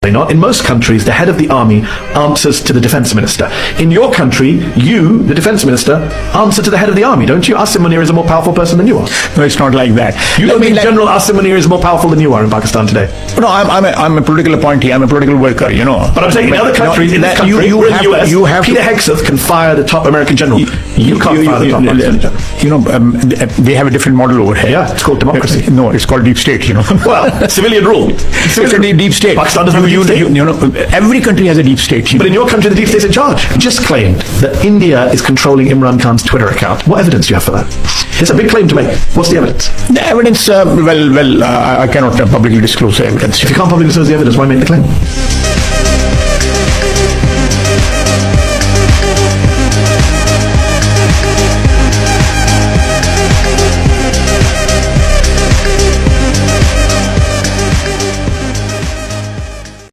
Not. In most countries, the head of the army answers to the defense minister. In your country, you, the defense minister, answer to the head of the army, don't you? Asim Munir is a more powerful person than you are. No, it's not like that. You don't think General Asim Munir is more powerful than you are in Pakistan today? No, I'm a political appointee. I'm a political worker, you know. But I'm saying in other countries, in this country, or in the US, Peter Hegseth can fire the top American general. You can't fire the top Pakistani general. You know, they have a different model over here. Yeah, it's called democracy. No, it's called deep state, you know. Well, civilian rule. It's a deep state. Pakistan doesn't have a deep state. You know, every country has a deep state. But in your country, the deep state's in charge. You just claimed that India is controlling Imran Khan's Twitter account. What evidence do you have for that? It's a big claim to make. What's the evidence? The evidence, I cannot publicly disclose the evidence. If you can't publicly disclose the evidence, why make the claim?